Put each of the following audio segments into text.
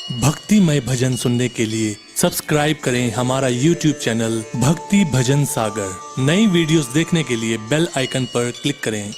भक्तिमय भजन सुनने के लिए सब्सक्राइब करें हमारा YouTube चैनल भक्ति भजन सागर। नई वीडियोस देखने के लिए बेल आइकन पर क्लिक करें।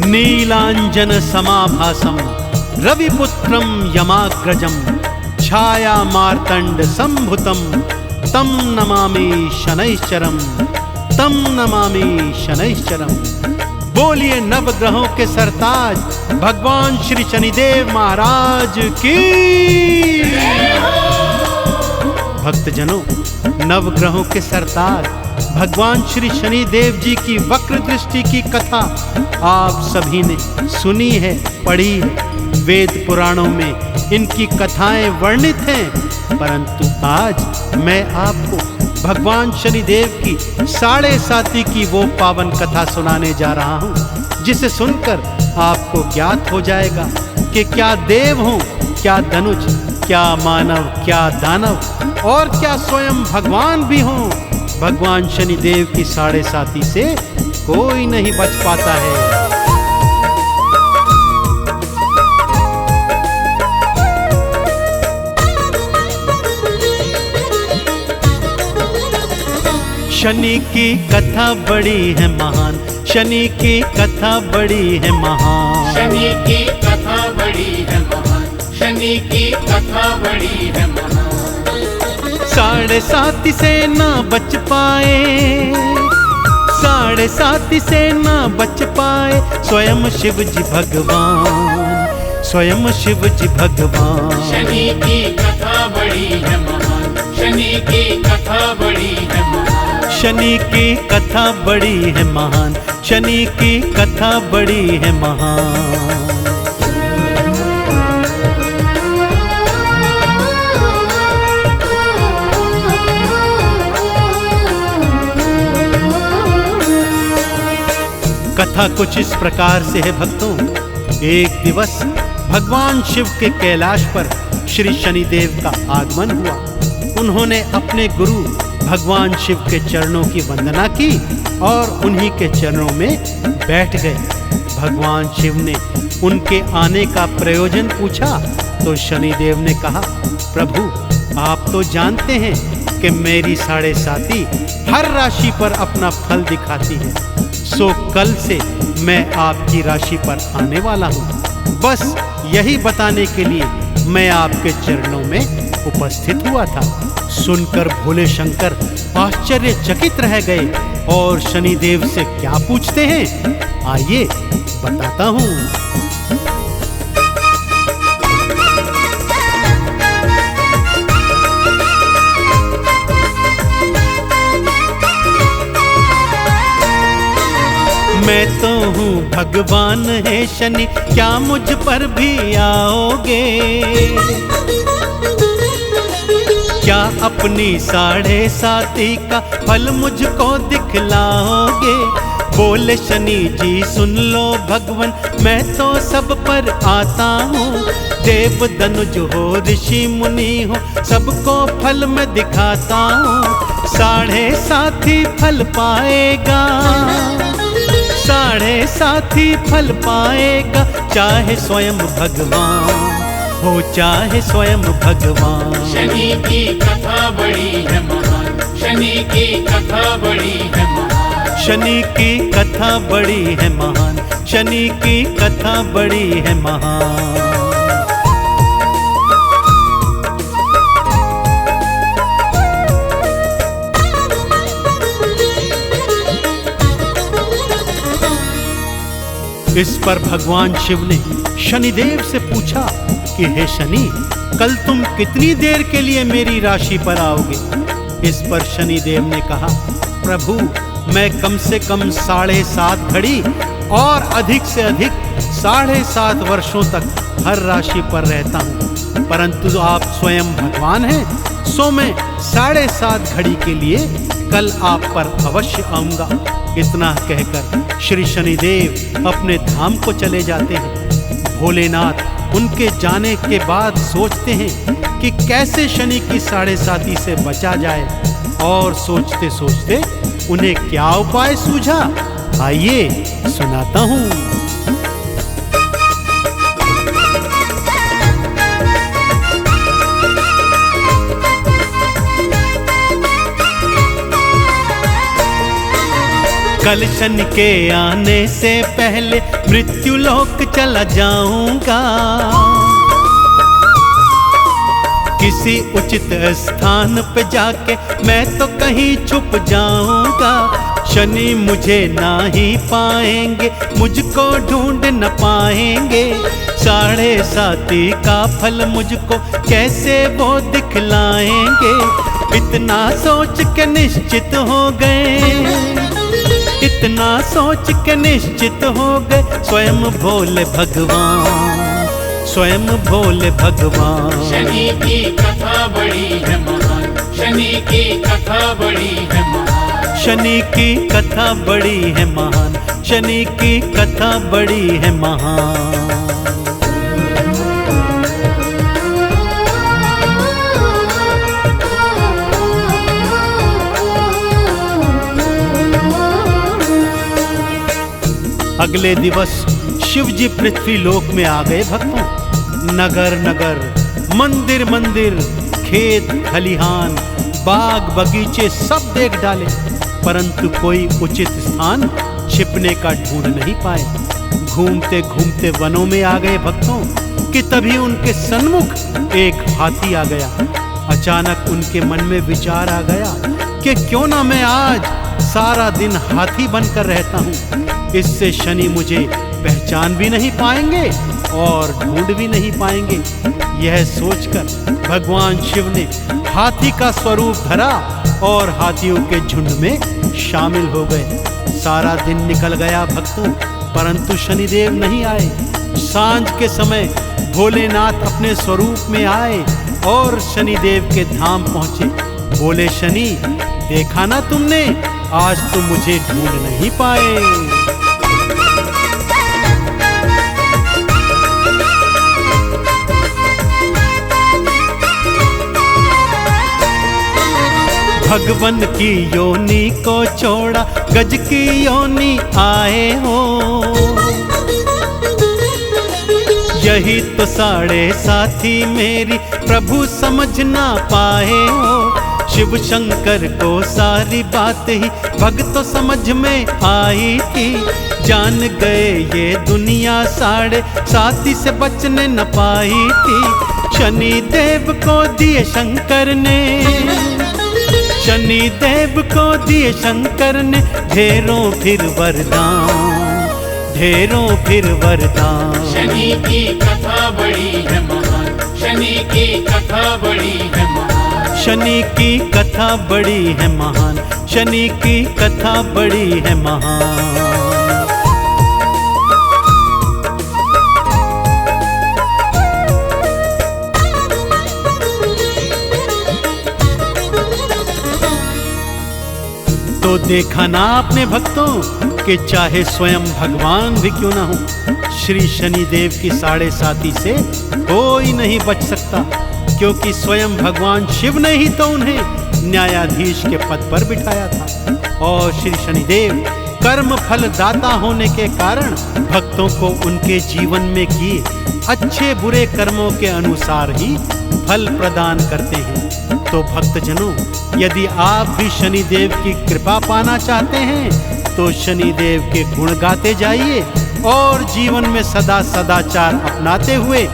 नीलांजन समाभासम रविपुत्रम यमाग्रजम छाया मार्तंड संभुतम तम नमामि शनैश्चरम तम नमामि शनैश्चरम। बोलिए नवग्रहों के सरताज भगवान श्री शनिदेव महाराज की। भक्तजनों, नवग्रहों के सरताज भगवान श्री शनिदेव जी की वक्र दृष्टि की कथा आप सभी ने सुनी है, पढ़ी है। वेद पुराणों में इनकी कथाएं वर्णित हैं, परंतु आज मैं आपको भगवान शनिदेव की 7.5 की वो पावन कथा सुनाने जा रहा हूँ, जिसे सुनकर आपको ज्ञात हो जाएगा कि क्या देव हों, क्या धनुष, क्या मानव, क्या दानव और क्या स्वयं भगवान भी हों, भगवान शनिदेव की 7.5 से कोई नहीं बच पाता है। शनि की कथा बड़ी है महान, शनि की कथा बड़ी है महान, शनि की कथा बड़ी है महान, शनि की कथा बड़ी है महान। 7.5 से ना बच पाए, 7.5 से ना बच पाए स्वयं शिव जी भगवान, स्वयं शिव जी भगवान। शनि की कथा बड़ी है महान, शनि की कथा बड़ी है महान, शनि की कथा बड़ी है महान, शनि की कथा बड़ी है महान। कथा कुछ इस प्रकार से है भक्तों। एक दिवस भगवान शिव के कैलाश पर श्री शनिदेव का आगमन हुआ। उन्होंने अपने गुरु भगवान शिव के चरणों की वंदना की और उन्हीं के चरणों में बैठ गए। भगवान शिव ने उनके आने का प्रयोजन पूछा तो शनिदेव ने कहा, प्रभु आप तो जानते हैं कि मेरी 7.5 हर राशि पर अपना फल दिखाती है, सो कल से मैं आपकी राशि पर आने वाला हूँ। बस यही बताने के लिए मैं आपके चरणों में उपस्थित हुआ था। सुनकर भोले शंकर आश्चर्यचकित रह गए और शनिदेव से क्या पूछते हैं, आइए बताता हूँ। मैं तो हूँ भगवान है शनि, क्या मुझ पर भी आओगे? क्या अपनी 7.5 का फल मुझको दिखलाओगे? बोले शनि जी सुन लो भगवान, मैं तो सब पर आता हूँ। देव धनुज हो ऋषि मुनि हो, सबको फल मैं दिखाता हूँ। 7.5 फल पाएगा, 7.5 फल पाएगा, चाहे स्वयं भगवान हो, चाहे स्वयं भगवान। शनि की कथा बड़ी है महान, शनि की कथा बड़ी है महान, शनि की कथा बड़ी है महान, शनि की कथा बड़ी है महान। इस पर भगवान शिव ने शनिदेव से पूछा कि हे शनि, कल तुम कितनी देर के लिए मेरी राशि पर आओगे? इस पर शनिदेव ने कहा, प्रभु मैं कम से कम 7.5 घड़ी और अधिक से अधिक 7.5 वर्षों तक हर राशि पर रहता हूँ, परंतु आप स्वयं भगवान हैं, सो मैं 7.5 घड़ी के लिए कल आप पर अवश्य आऊंगा। इतना कहकर श्री शनिदेव अपने धाम को चले जाते हैं। भोलेनाथ उनके जाने के बाद सोचते हैं कि कैसे शनि की 7.5 से बचा जाए, और सोचते सोचते उन्हें क्या उपाय सूझा, आइए सुनाता हूं। कल शनि के आने से पहले मृत्यु लोक चला जाऊंगा, किसी उचित स्थान पे जाके मैं तो कहीं छुप जाऊंगा। शनि मुझे ना ही पाएंगे, मुझको ढूंढ न पाएंगे, 7.5 का फल मुझको कैसे वो दिखलाएंगे। इतना सोच के निश्चित हो गए, इतना सोच के निश्चित हो गए, स्वयं भोले भगवान, स्वयं भोले भगवान। शनि की कथा बड़ी है महान, शनि की कथा बड़ी है महान, शनि की कथा बड़ी है महान, शनि की कथा बड़ी है महान। अगले दिवस शिव जी पृथ्वी लोक में आ गए भक्तों। नगर नगर, मंदिर मंदिर, खेत खलिहान, बाग बगीचे सब देख डाले, परंतु कोई उचित स्थान छिपने का ढूंढ नहीं पाए। घूमते घूमते वनों में आ गए भक्तों कि तभी उनके सन्मुख एक हाथी आ गया। अचानक उनके मन में विचार आ गया कि क्यों ना मैं आज सारा दिन हाथी बनकर रहता हूँ, इससे शनि मुझे पहचान भी नहीं पाएंगे और ढूंढ भी नहीं पाएंगे। यह सोचकर भगवान शिव ने हाथी का स्वरूप धरा और हाथियों के झुंड में शामिल हो गए। सारा दिन निकल गया भक्तों, परंतु शनिदेव नहीं आए। सांझ के समय भोलेनाथ अपने स्वरूप में आए और शनिदेव के धाम पहुंचे। बोले, शनि देखा ना तुमने, आज तुम मुझे ढूंढ नहीं पाए। भगवन की योनि को छोड़ा, गज की योनि आए हो, यही तो 7.5 मेरी प्रभु समझ ना पाए हो। शिव शंकर को सारी बात ही भक्तों समझ में आई थी, जान गए ये दुनिया 7.5 से बचने न पाई थी। शनि देव को दिए शंकर ने, शनि देव को दिए शंकर ने ढेरों फिर वरदान, ढेरों फिर वरदान। शनि की कथा बड़ी है महान, शनि की कथा बड़ी है महान, शनि की कथा बड़ी है महान, शनि की कथा बड़ी है महान। तो देखा ना आपने भक्तों कि चाहे स्वयं भगवान भी क्यों ना हो, श्री शनिदेव की 7.5 से कोई नहीं बच सकता, क्योंकि स्वयं भगवान शिव ने ही तो उन्हें न्यायाधीश के पद पर बिठाया था। और श्री शनिदेव कर्म फल दाता होने के कारण भक्तों को उनके जीवन में किए अच्छे बुरे कर्मों के अनुसार ही फल प्रदान करते हैं। तो भक्तजनों, यदि आप भी शनिदेव की कृपा पाना चाहते हैं तो शनिदेव के गुण गाते जाइए और जीवन में सदा सदाचार अपनाते हुए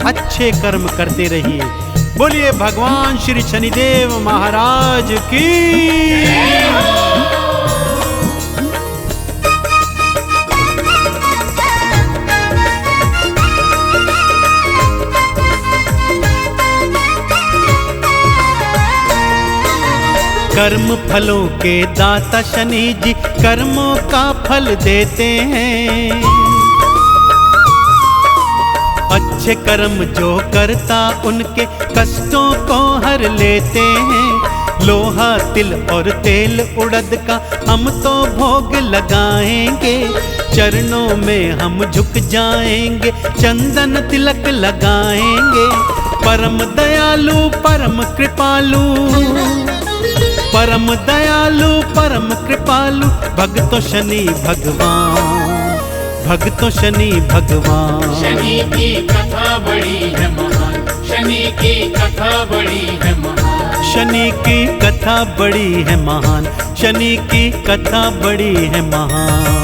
अच्छे कर्म करते रहिए। बोलिए भगवान श्री शनिदेव महाराज की। कर्म फलों के दाता शनि जी कर्मों का फल देते हैं। अच्छे कर्म जो करता उनके कष्टों को हर लेते हैं। लोहा तिल और तेल उड़द का हम तो भोग लगाएंगे, चरणों में हम झुक जाएंगे, चंदन तिलक लगाएंगे। परम दयालु परम कृपालु, परम दयालु परम कृपालु, भक्तो शनि भगवान, भक्तो शनि भगवान। शनि की कथा बड़ी है महान, शनि की कथा बड़ी है महान। शनि की कथा बड़ी है महान, शनि की कथा बड़ी है महान।